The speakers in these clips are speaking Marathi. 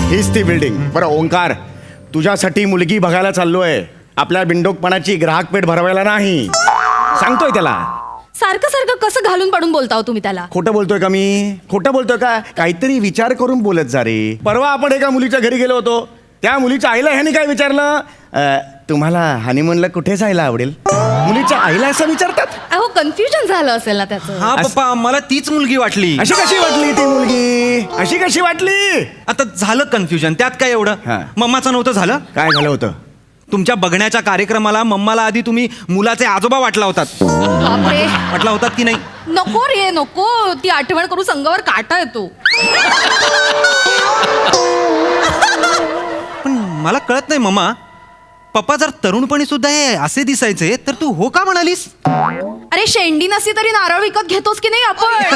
हीच ती बिल्डिंग. बरं ओंकार, तुझ्यासाठी मुलगी बघायला चाललोय. आपल्या बिंडोकपणाची ग्राहक पेठ भरवायला नाही, सांगतोय त्याला. सारखं सारखं कसं घालून पाडून बोलताव तुम्ही त्याला? खोटं बोलतोय का मी? खोटं बोलतोय का? काहीतरी विचार करून बोलत जा रे. परवा आपण एका मुलीच्या घरी गेलो होतो. त्या मुलीच्या आईला ह्याने काय विचारलं, तुम्हाला हनीमूनला कुठे जायला आवडेल? मुलीच्या आईला असं विचारतात? अहो कन्फ्युजन झालं असेल ना त्याचं. हा पप्पा, मला तीच मुलगी वाटली. अशी कशी वाटली ती मुलगी? अशी कशी वाटली? आता झालं कन्फ्युजन, त्यात काय हा. एवढं? मम्माचं नव्हतं झालं? काय झालं होतं? तुमच्या बघण्याच्या कार्यक्रमाला मम्माला आधी तुम्ही मुलाचे आजोबा वाटला होतात. बापरे, वाटला होतात की नाही? नको रे नको, ती आठवण करू संगावर काटा येतो. पण मला कळत नाही मम्मा, पप्पा जर तरुणपणी सुद्धा हे असे दिसायचे तर तू हो का म्हणालीस? अरे शेंडी नसली तरी नारळ विकत घेतोस की नाही आपण?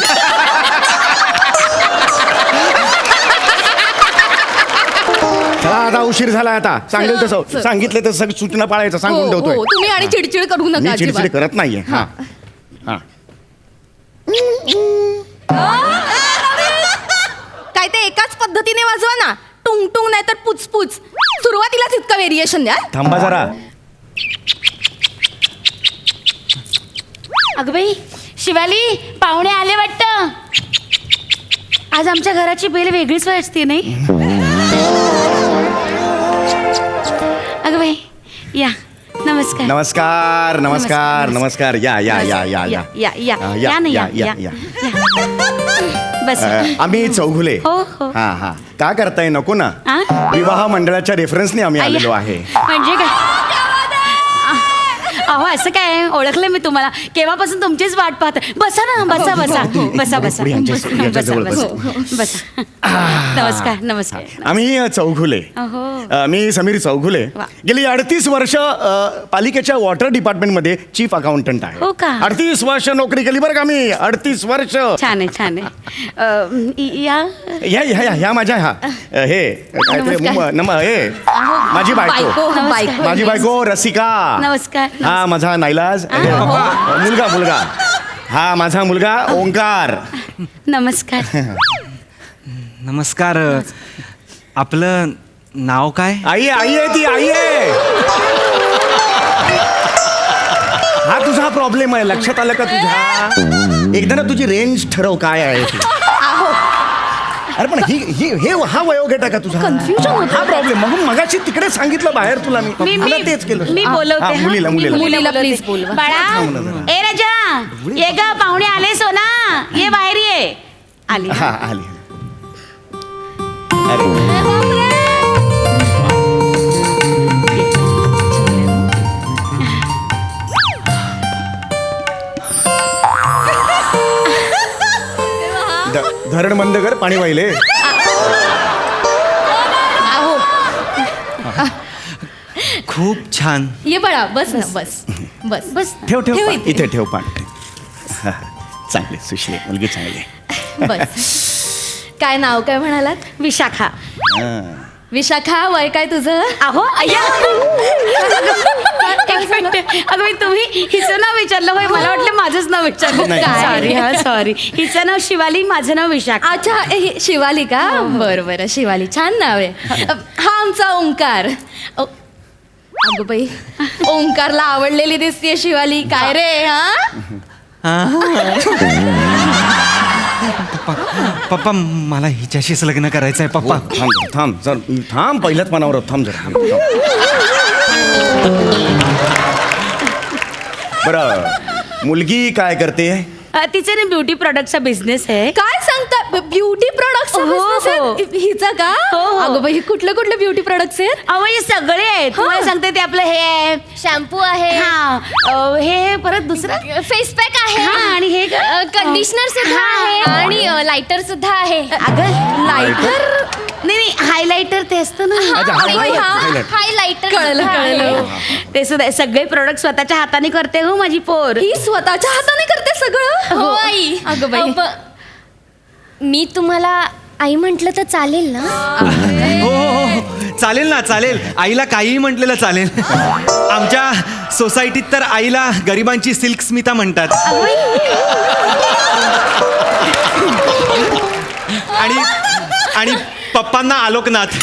चला आता उशीर झाला. आता सांगेल तसं, सांगितलं तसं सगळं सूचना पाळायचं सांगून हो, ठेवतोय. हो, तुम्ही आणि चिडचिड करू नका मी चिडचिड अजिबात. करत नाहीये. हा हा. काय ते एकाच पद्धतीने वाजवा ना, टुंग टुंग नाही तर पुचपुच. सुरुवातीलाच इतकं व्हेरिएशन द्या. थांबा जरा. अगं बाई, शिवाली, पाहुणे आले वाटतं. आज आमच्या घराची बेल वेगळीच वाजते नाही? अगं बाई, या. नमस्कार. नमस्कार नमस्कार नमस्कार. या या या या या या या या ना, या या या. बस. आम्ही चौघुले. हो हो. हा हा. का करताय? नको ना. आ? विवाह मंडळाच्या रेफरन्सने आम्ही आलेलो आहे. म्हणजे काय? अहो असं काय, ओळखलं मी तुम्हाला. केव्हापासून तुमचीच वाट पाहत. बसा ना, बसा बसा बसा बसा पुढे यांच्या जवळ बस. बसा. नमस्कार नमस्कार. आम्ही चौघुले. अहो. मी समीर चौघुले. वा. गेली 38 वर्ष पालिकेच्या वॉटर डिपार्टमेंटमध्ये चीफ अकाउंटंट आहे. हो का? 38 वर्ष नोकरी केली बरं का मी. 38 वर्ष. छान आहे छान आहे. या ह्या ह्या ह्या माझ्या ह्या हे काय ते हे माझी बायको. बायको. माझी बायको रसिका. नमस्कार. हा माझा नाईलाज मुलगा. हा माझा मुलगा ओंकार. नमस्कार. नमस्कार. आपलं नाव काय? आई आहे ती, आई आहे. हा तुझा प्रॉब्लेम आहे, लक्षात आलं का तुझ्या? एकदा ना तुझी रेंज ठरव काय आहे ती. अरे पण हे हा वयोगट आहे का तुझा? कन्फ्युजन होतं. हा प्रॉब्लेम. म्हणून मगाशी तिकडे सांगितलं बाहेर तुला मी तुला तेच केलं. मी हा, बोलवते. हा, हा. मुलीला मी मुलीला प्लीज बोलवा. बाळा, ए राजा, ये ग, पाहुणे आले. सोना, ये बाहेर ये. आली. हा आली. अरे धरण बंद कर, पाणी वाहिले. खूप छान. ये बाळा, बस ना, बस बस बस. ठेव ठेव ठेव पाणी. इथे. इथे ठेव पाणी. हा, चांगले सुशले मुलगी चांगली. बस. काय नाव काय म्हणालात? विशाखा. हा. विशाखा, वय काय तुझं? अहो अय्या. एक मिनिट. अगं बाई, तुम्ही हिचं नाव विचारलं होय? मला वाटलं माझंच नाव विचारलं. नाही. सॉरी. हा सॉरी. हिचं नाव शिवाली, माझं नाव विशाखा. अच्छा, हे शिवाली का? बरं बरं, शिवाली छान नाव आहे. हा आमचा ओंकार. अगं बाई, ओंकारला आवडलेली दिसतीये शिवाली. काय रे? पप्पा, मला हिच्याशीच लग्न करायचं आहे पप्पा. थांब थांब पहिल्याच मनावर थांब जरा. बरं, मुलगी काय करते? तिचे ना ब्युटी प्रोडक्टचा बिझनेस आहे. काय सांगता? Beauty products? हो. हिचा का? हो. अगं बाई, कुठले कुठले ब्युटी प्रोडक्ट्स आहेत? अहो हे सगळे आहेत. तुम्हाला सांगते, ते आपलं हे आहे, शॅम्पू आहे, हा, हे परत दुसरं फेस पॅक आहे, हा, आणि हे कंडिशनर सुद्धा आहे, आणि लाइटर सुद्धा आहे. अगं लायटर नाही, हायलायटर ते असतं ना. अच्छा, हायलाइटर कळलं. ते सुद्धा सगळे प्रोडक्ट स्वतःच्या हाताने करते हो माझी पोर. ही स्वतःच्या हाताने करते सगळं? हो आई. अगं बाई. मी तुम्हाला आई म्हटलं तर चालेल ना? हो हो हो, चालेल ना, चालेल. आईला काहीही म्हटलेलं चालेल. आमच्या सोसायटीत तर आईला गरिबांची सिल्क स्मिता म्हणतात. आलोकनाथ.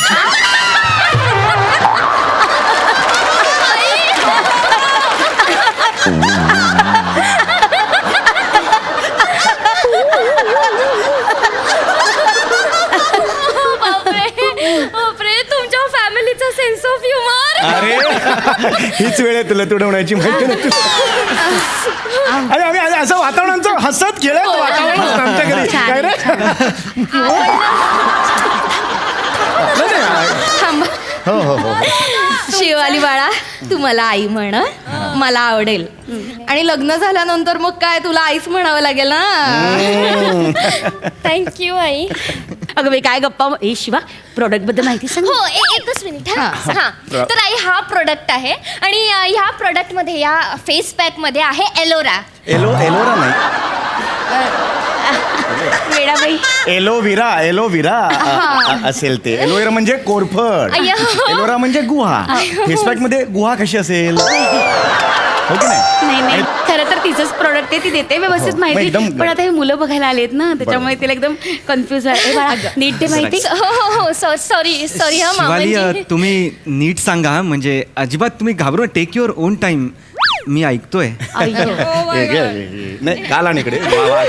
बापरे, तुमच्या फॅमिलीचा सेन्स ऑफ ह्युमर. अरे हीच वेळ आहे तुला तुडवण्याची माहिती नाही. अरे आम्ही असं वातावरणाचं हसत खेळत वातावरण असतं आमच्या घरी. काय रे थांबा. हो हो हो शिवाली बाळा, तू मला आई म्हण, मला आवडेल. आणि लग्न झाल्यानंतर मग काय तुला आईच म्हणावं लागेल ना. थँक्यू आई. अगं बाई काय गप्पा. ए शिवा, प्रोडक्ट बद्दल माहिती सांग. हो एकच मिनिट हा. तर आई हा प्रोडक्ट आहे आणि ह्या प्रोडक्ट मध्ये या फेस पॅक मध्ये आहे एलोरा. एलोरा नाही, वेडाबाई. एलोविरा असेल ते. एलोवेरा म्हणजे कोरफड, अय्या. एलोरा म्हणजे गुहा. फेसपॅक मध्ये गुहा कशी असेल, हो की नाही? नाही नाही, खरं तर तिचंच प्रोडक्ट आहे, ती देते व्यवस्थित हो, माहिती. एकदम. पण आता हे मुलं बघायला आलेत ना, त्याच्यामुळे तिला एकदम कन्फ्युज आहे. नीट ते माहिती. हो सॉरी हा शिवाली मामाजी. तुम्ही नीट सांगा, म्हणजे अजिबात तुम्ही घाबरू नका. Take your own time. मी ऐकतोय. अय्यो. नाही काल आणि इकडे वा, वा.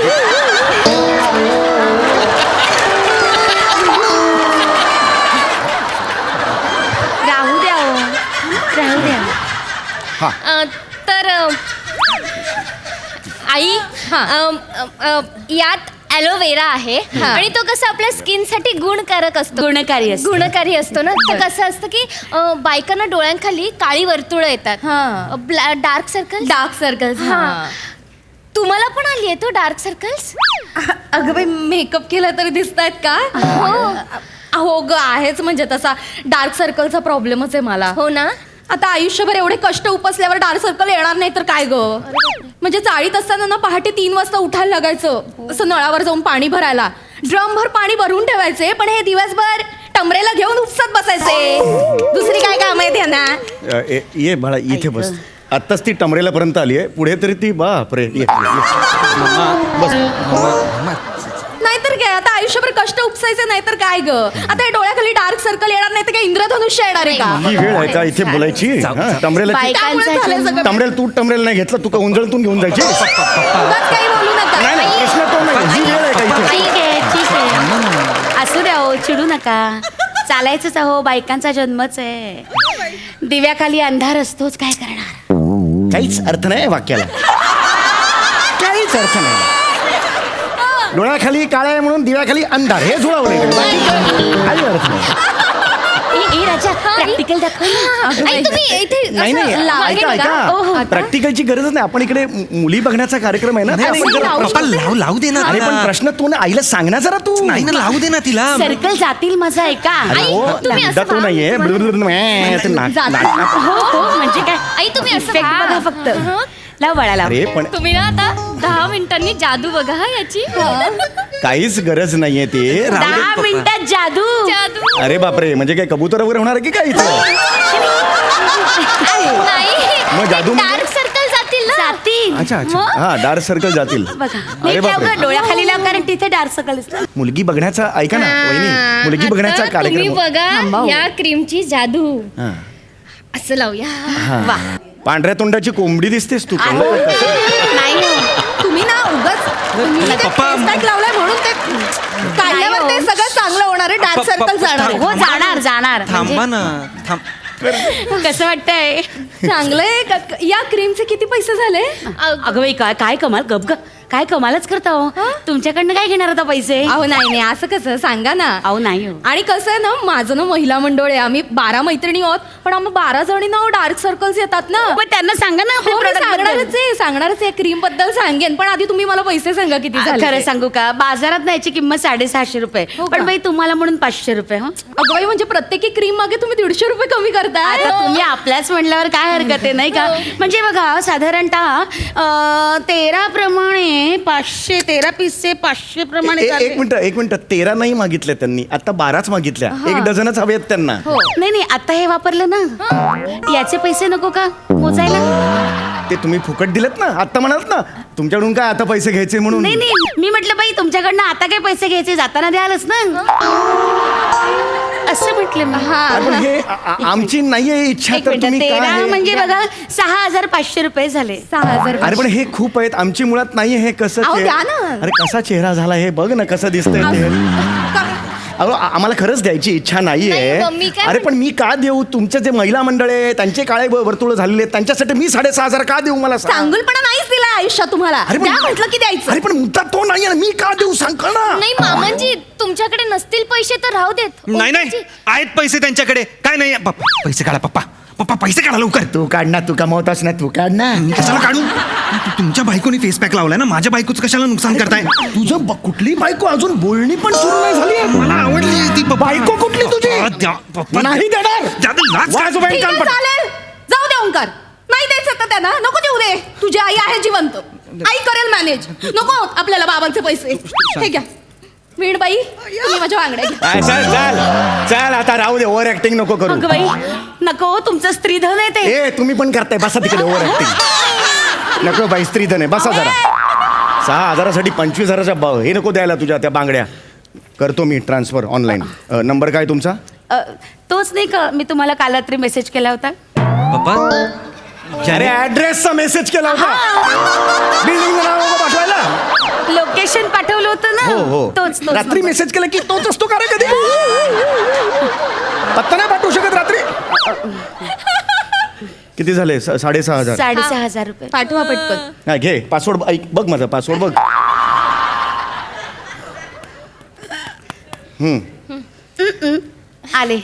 राहू द्या हो. राहू द्या. तर आई यात ॲलोवेरा आहे आणि तो कसं आपल्या स्किन साठी गुणकारक असतो. गुणकारी असतो ना. तर कसं असतं की बायकांना डोळ्यांखाली काळी वर्तुळं येतात, डार्क सर्कल्स. तुम्हाला पण आली आहे तो डार्क सर्कल्स? अगं बाई, मेकअप केला तरी दिसतायत का? हो ग, आहेच म्हणजे तसा डार्क सर्कलचा प्रॉब्लेमच आहे मला. हो ना. आता आयुष्यभर एवढे कष्ट उपसल्यावर डार्क सर्कल येणार नाही तर काय ग. म्हणजे चाळीत असताना ना पहाटे 3 वाजता उठायला लागायचं, असं नळावर जाऊन पाणी भरायला. ड्रमभर पाणी भरून ठेवायचे, पण हे दिवसभर टमरेला घेऊन उपसत बसायचे. दुसरी काय काम आहे त्यांना? ये बाळा इथे बस. आत्ताच ती टमरेला पर्यंत आली आहे, पुढे तरी ती बापरे. ये बस. नाहीतर काय, आता आयुष्यभर कष्ट उपसायचे नाही तर काय ग. आता हे डोळ्याखाली डार्क सर्कल येणार नाही तर काय इंद्रधनुष्य येणार आहे का? ही वेळ आहे का इथे बोलायची? टमरेला त्यामुळे झालंय सगळं. टमरेल तू टमरेल नाही घेतला, तू का उंजळतून घेऊन जायची? उगाच काही बोलू नका. नाही नाही, प्रश्न तो नाही. ही वेळ आहे का इथे? ठीक आहे, ठीक आहे. असू द्या हो, चिडू नका. चालायचंच अहो, बायकांचा जन्मच आहे. दिव्याखाली अंधार असतोच, काय करणार. काहीच अर्थ नाही या वाक्याला, काहीच अर्थ नाही. डोळ्याखाली काळा आहे म्हणून दिव्याखाली अंधार हे जुळवले, बाकी काही अर्थ नाही. ए राजा, प्रॅक्टिकल दाखव ना. आई तुम्ही इथे नाही नाही, असं लागे ऐका का? ऐका, प्रॅक्टिकलची गरजच नाही. आपण इकडे मुली बघण्याचा कार्यक्रम आहे ना. नाही, आपण जरा पप्पा प्रश्न- लावू दे ना अरे पण तिला. प्रश्न तू ना आईला सांग ना जरा तू. नाही ना, लावू दे ना तिला. सर्कल जातील माझा ऐका. अरे आई, हो, तुम्ही असं मुद्दा तो व्हा. नाहीये. ते नाक- हो हो, म्हणजे काय. आई तुम्ही असं Effect व्हा. बघा फक्त. लाव बाळा लाव. अरे पण तुम्ही ना आता 10 मिनिटांनी जादू बघा हा याची. काहीच गरज नाहीये ते. राहू दे 10 पप्पा. मिनिटात जादू. जादू अरे बापरे, म्हणजे काय कबूतर वगैरे होणार आहे की काय इथं? नाही, मग जादू म्हणजे? डार्क सर्कल जातील ना. जातील. अच्छा अच्छा, मग? हा डार्क सर्कल जातील. बघा अरे नीट लाव बापरे. गं, डोळ्याखाली लाव, कारण तिथे डार्क सर्कल असतात. मुलगी बघण्याचा ऐका ना वहिनी, मुलगी बघण्याचा आता तुम्ही कार्यक्रम. बघा थांबा हो. या क्रीमची जादू. हा. असं लावूया. वा. पांढऱ्या तोंडाची कोंबडी दिसतेस तू. नाही हो. तुम्ही ना उगाच तुम्ही ते पप्पा- face pack लावलाय म्हणून ते काढल्यावर ते सगळं चांगलं होणार आहे. डार्क सर्कल जाणार आहे. हो जाणार जाणार. थांबा ना, थांब. म्हणजे कसं वाटतंय? चांगलंय या क्रीमचे किती पैसे झाले? अगं बाई, काय काय कमाल. गप ग, काय कमालच करता हो. तुमच्याकडनं काय घेणार आता पैसे? अहो नाही नाही, असं कसं सांगा ना. अहो नाही हो. आणि कसं आहे ना, माझं ना महिला मंडळ आहे. आम्ही 12 मैत्रिणी आहोत, पण आम्ही 12 जणींना डार्क सर्कल्स येतात ना. पण त्यांना सांगा ना आपल्या हो, मी product बद्दल. सांगणारच आहे. क्रीम बद्दल सांगेन, पण आधी तुम्ही मला पैसे सांगा किती झाले. खरं सांगू का, बाजारात न्यायची किंमत 650 रुपये, हो का? पण बाई तुम्हाला म्हणून 500 रुपये. हो अगं बाई, म्हणजे प्रत्येकी क्रीम मागे तुम्ही 150 रुपये कमी करताय. आता तुम्ही आपल्याच म्हणल्यावर काय हरकत आहे, नाही का? म्हणजे बघा, साधारणतः 13 प्रमाणे 500, 13 पीसचे 500 प्रमाणे एक चालते. मिनिट 13 नाही मागितल्या त्यांनी, आता 12च मागितल्या. 1 डझनच हवे आहेत त्यांना. नाही नाही, आता हे वापरलं ना, याचे पैसे नको का मोजायला? ते तुम्ही फुकट दिलेत ना, आता म्हणाल ना तुमच्याकडून काय आता पैसे घ्यायचे म्हणून. नाही नाही, मी म्हटलं बाई तुमच्याकडनं आता काय पैसे घ्यायचे, जाताना द्यालच ना. असं म्हटलं मी. अरे पण हे आमची नाहीये इच्छा, एक तर मिनिट, तुम्ही 13 काय म्हणजे बघा 6,500 रुपये झाले. 6,000. अरे पण हे खूप आहेत, आमची मुळात नाहीये. हे कसं अहो, चेह- द्या ना. अरे कसा चेहरा झाला हे बघ ना, कसं दिसतंय ते. अहो आम्हाला खरंच द्यायची इच्छा नाहीये. नाही, मग मी काय अरे पण मी का देऊ? तुमचे जे महिला मंडळ आहे त्यांचे काळे वर्तुळ झालेले आहेत, त्यांच्यासाठी मी 6,500 का देऊ? मला सांग. चांगुलपणा नाहीच दिला आयुष्यात तुम्हाला. अरे पण- द्या म्हटलं की द्यायचं. अरे पण मुद्दा तो नाहीये ना, मी का देऊ सांग का ना. नाही मामांजी तुमच्याकडे नसतील पैसे तर राहू देत. नाही नाही आहेत पैसे त्यांच्याकडे. काय नाही पप्पा पैसे काढा. पप्पा पप्पा पैसे काढा लवकर. तू काढ ना, तू कमावतास ना, तू काढ ना. मी कशाला काढू? तुमच्या बायकोनी फेस पॅक लावलाय ना, माझ्या बायकोचं कशाला नुकसान करताय? तुझं कुठली बायको अजून बोलणी पण सुरू नाही झाली. मला आवडली ती बायको कुठली तुझी? पप्पा नाही देणार. लाच काय वाजोबाई ठीक आहे, कान पड. चालेल. जाऊ दे ओंकार. नाही द्यायचं तर त्यांना नको देऊ दे. तुझी आई आहे जिवंत. आई करेल मॅनेज. नको आपल्याला बाबांचे पैसे. हे घ्या वीणबाई, तुम्ही माझ्या बांगड्या घ्या. चल चल चल आता राहू दे, ओव्हर ऍक्टिंग नको करू. अगं बाई नको, तुमचं स्त्रीधन आहे ते. ए तुम्ही पण करताय, बसा तिकडे ओव्हर ऍक्टिंग. नको बाई, स्त्रीधन आहे, बसा जरा. 6,000साठी 25,000 हे नको द्यायला तुझ्या त्या बांगड्या. करतो मी ट्रान्सफर ऑनलाईन. नंबर काय तुमचा? तोच नाही का मी तुम्हाला काल रात्री मेसेज केला होता. पप्पा अरे ऍड्रेसचा मेसेज केला होता. बिल्डिंग नाव पाठवायला. लोकेशन पाठवलं होतं ना. हो हो तोच रात्री मेसेज केला की तोच असतो का रे कधी? पत्ता नाही पाठवू शकत रात्री? किती झाले? 6,500. 6,500 रुपये. पाठवा पटकन. हा घे पासवर्ड. ऐक बघ माझा पासवर्ड बघ. आले.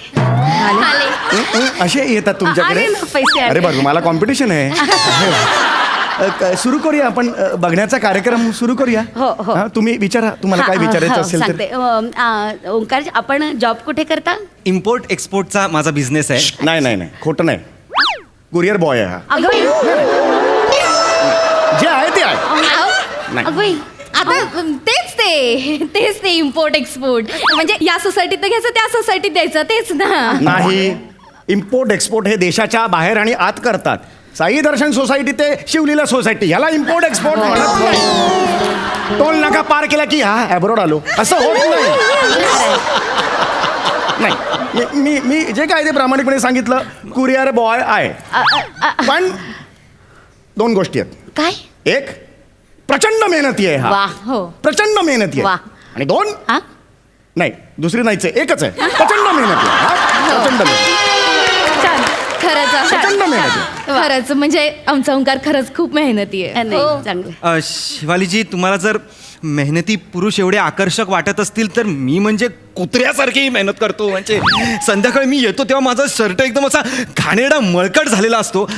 असे येतात तुमच्याकडे? आले ना, पैसे आले. अरे बरं, मला कॉम्पिटिशन आहे. सुरू करूया आपण बघण्याचा कार्यक्रम सुरू करूया. हो, हो. हा, तुम्ही विचारा, तुम्हाला काय विचारायचं असेल तर. सांगते. ओंकार आपण जॉब कुठे करता? इम्पोर्ट एक्सपोर्टचा माझा बिझनेस आहे. नाही नाही नाही, खोटं नाही. कुरिअर बॉय आहे हा. अगं बाई, जे आहे ते आहे. नाही. अगं बाई. आता तेच ते इम्पोर्ट एक्सपोर्ट म्हणजे या सोसायटीत घ्यायचं त्या सोसायटीत द्यायचं तेच ना. नाही, इम्पोर्ट एक्सपोर्ट हे देशाच्या बाहेर आणि आत करतात. साई दर्शन सोसायटी ते शिवलीला सोसायटी, ह्याला इम्पोर्ट एक्सपोर्ट म्हणत नाही. टोल नाका पार केला की हा ॲब्रोड आलो असं होत नाही. नाही मी मी जे काय ते प्रामाणिकपणे सांगितलं. कुरिअर बॉय आहे, पण 2 गोष्टी आहेत. काय? एक, प्रचंड मेहनती आहे हा. वा. हो. प्रचंड मेहनती वा. आहे. आणि 2, हा? नाही दुसरी नाहीच आहे, एकच आहे. प्रचंड मेहनती आहे हा. प्रचंड मेहनती. छान. खरंच प्रचंड मेहनती. खरंच म्हणजे आमचा ओंकार खरंच खूप मेहनती आहे. नाही चांगलं. शिवालीजी तुम्हाला जर मेहनती पुरुष एवढे आकर्षक वाटत असतील तर मी म्हणजे कुत्र्यासारखी मेहनत करतो. म्हणजे संध्याकाळी मी येतो तेव्हा माझा शर्ट एकदम असा घाणेरडा मळकट झालेला असतो.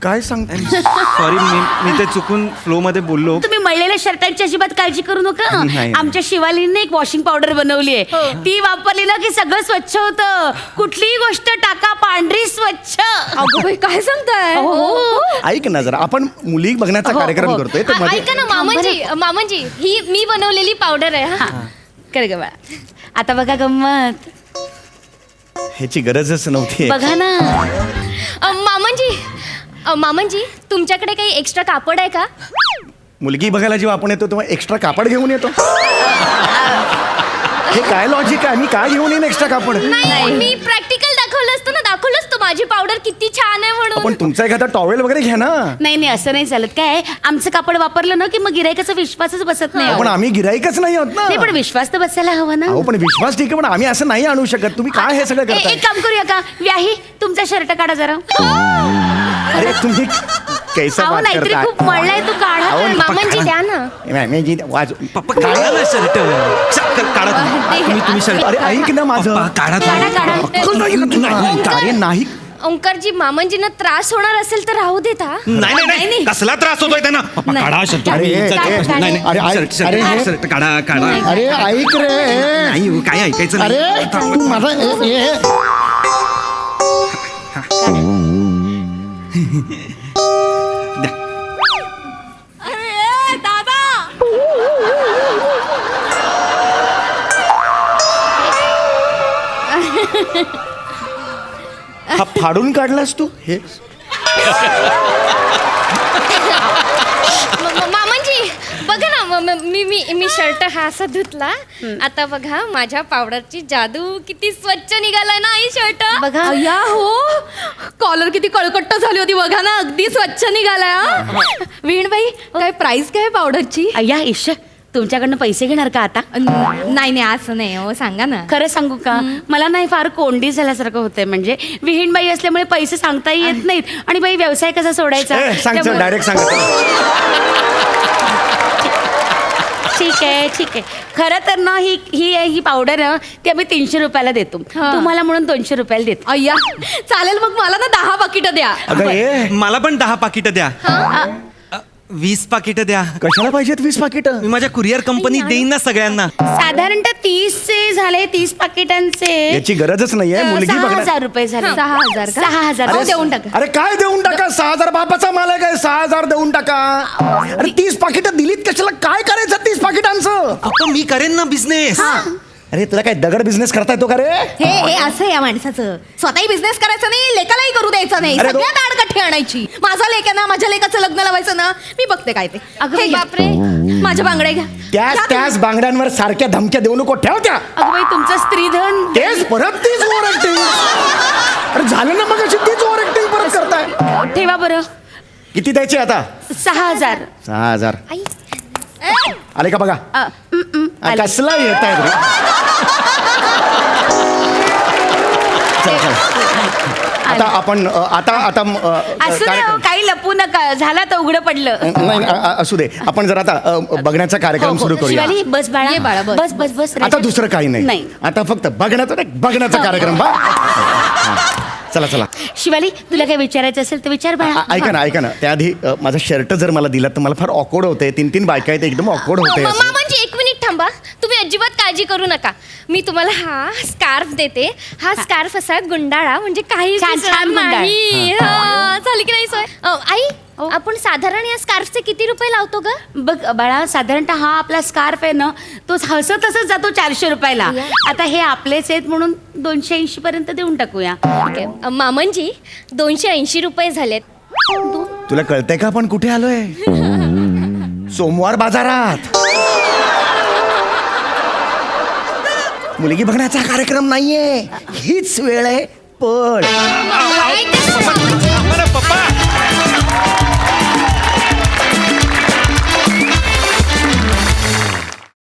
काय सांगतो? सॉरी मी ते चुकून फ्लो मध्ये बोललो. तुम्ही मळलेल्या शर्टांची अजिबात काळजी करू नका. नाही. आमच्या शिवालीने एक वॉशिंग पावडर बनवली आहे. ती वापरली ना की सगळं स्वच्छ होतं. कुठलीही गोष्ट टाका पांढरी स्वच्छ. अगो बाई काय सांगताय? हो. ऐक ना जरा, आपण मुली बघण्याचा हो, कार्यक्रम हो. करतोय तर मध्ये ऐका ना मामांजी ही मी बनवलेली पावडर आहे हा. कर ग बाळा. आता बघा गंमत. ह्याची गरजच नव्हती. बघा ना. मामांजी तुमच्याकडे काही एक्स्ट्रा कापड आहे का? मुलगी बघायला जेव्हा आपण येतो तेव्हा एक्स्ट्रा कापड घेऊन येतो. हे काय लॉजिक आहे? मी काय घेऊन येईन एक्स्ट्रा कापड? नाही मी प्रॅक्टिकल दाखवलं असतं माझी पावडर किती छान आहे म्हणून. आपण तुमचा एखादा टॉवेल वगैरे घ्या ना. नाही असं नाही चालत. काय आमचं कापड वापरलं ना की मग गिरायकाचा विश्वासच बसत नाही. पण आम्ही गिराईकच नाही आहोत ना. नाही पण विश्वास तर बसायला हवा ना. अहो पण विश्वास ठीक आहे, पण आम्ही असं नाही आणू शकत. तुम्ही काय हे सगळं करताय? एक काम करूया का, व्याही तुमचा शर्ट काढा जरा. अरे तुम्ही कैसा अहो बात नाहीतरी करताय? खूप मळलाय तो काढा. अहो, तर. मामांजी द्या ना. मॅमेजी वाज. पप्पा काढा ना शर्ट. काढा तुम्ही शर्ट. अरे ऐक ना माझं. पप्पा, काढा तुम्ही. अरे नाही. ओंकारजी मामांजींना त्रास होणार असेल तर राहू देता. नाही कसला त्रास होतोय त्यांना. पप्पा काढा शर्ट. अरे, नाही अरे, शर्ट अरे, हे- शर्ट काढा. अरे ऐक रे. नाही हो, काय ऐकायचं अरे नाही. तू माझा अरे दादा. हा फाडून काढलास तू हे? मामांजी बघा ना मी शर्ट हा असा धुतला. आता बघा माझ्या पावडरची जादू किती स्वच्छ निघालाय ना आई शर्ट. बघा अय्या हो, कॉलर किती कळकट्ट झाली होती बघा ना, अगदी स्वच्छ निघालाय. वीणबाई काय प्राइस काय पावडरची? अय्या ईश, तुमच्याकडनं पैसे घेणार का आता? नाही नाही असं नाही हो, सांगा ना. खरं सांगू का, मला नाही फार कोंडी झाल्यासारखं होतंय. म्हणजे विहीणबाई असल्यामुळे पैसे सांगताही येत नाहीत आणि बाई व्यवसाय कसा सोडायचा. त्यामुळे- डायरेक्ट सांग. ठीक आहे. खरं तर ना ही पावडर ना ती आम्ही 300 रुपयाला देतो. हा. तुम्हाला म्हणून 200 रुपयाला देतो. अय्या चालेल, मग मला ना 10 पाकिट द्या. अगं ए, मला पण 10 पाकिटं द्या. 20 पाकिटं द्या. कशाला पाहिजेत 20 पाकिट? मी माझ्या कुरिअर कंपनीत देईन ना सगळ्यांना. साधारणतः 30चे झाले, 30 पाकिटांचे याची गरजच नाहीये. मुलगी 6,000 रुपये झाले. 6,000 का? 6,000. अहो, देऊन टाका. अरे काय देऊन टाका? 6,000 बापाचा माल आहे काय? 6,000 देऊन टाका. अरे 30 पाकिट दिलीत कशाला? काय करायचं 30 पाकिटांचं? अहो, मी करेन ना बिझनेस. अरे तुला काय दगड बिझनेस करता येतो का रे? हे असं या माणसाचं, स्वतःही बिझनेस करायचा नाही, लेकालाही करू द्यायचा नाही, अरे सगळ्यात आडकठी आणायची. माझा लेक आहे ना, माझ्या लेकाचं लग्न लावायचं ना, मी बघते काय ते. अगं हे घ्या. बापरे. माझ्या बांगड्या घ्या. घ्या त्याच बांगड्यांवर सारख्या धमक्या देऊ नको. ठेव त्या. अगं बाई, तुमचं स्त्रीधन. तेच परत तीच ओव्हर ऍक्टिंग. अरे झालं ना, मग अशी तीच ओव्हर ऍक्टिंग परत करताय. ठेवा बरं. किती द्यायचे आता? 6,000. 6,000 आई आले का बघा. आले. कसला येत आहे आता आपण आता असू दे हो, काही लपू नका. झाला तर उघडं पडलं. नाही असू दे. आपण जर आता बघण्याचा कार्यक्रम सुरू करूया. शिवाली बस बाळा. ये बाळा, बस. बस बस बस. आता दुसरं काही नाही. नाही. आता फक्त बघण्याचा कार्यक्रम बा. चला चला. शिवाली, तुला काही विचारायचं असेल तर विचार बाळा. ऐका ना त्याआधी माझा शर्ट जर मला दिला तर मला फार ऑकवर्ड होते. 3 बायका आहेत, एकदम ऑकवर्ड होते असं. म्हणजे 1 मिनिट थांबा. तुम्ही अजिबात काळजी करू नका. मी तुम्हाला हा स्कार्फ देते. हा स्कार्फ असा गुंडाळा, म्हणजे काही छान गुंडाळ. नाही. झाली की नाही सोय? आई आपण साधारण या स्कार्फचे किती रुपये लावतो ग? बघ बाळा, साधारणतः हा आपला स्कार्फ आहे ना, तो हसत हसत जातो 400 रुपयाला. आता हे आपलेच आहेत म्हणून 280 पर्यंत देऊन टाकूया. मामनजी 280 रुपये झालेत. तुला कळतंय का आपण कुठे आलोय? सोमवार बाजारात. मुलगी बघण्याचा कार्यक्रम नाहीये, हीच वेळ आहे. पण पप्पा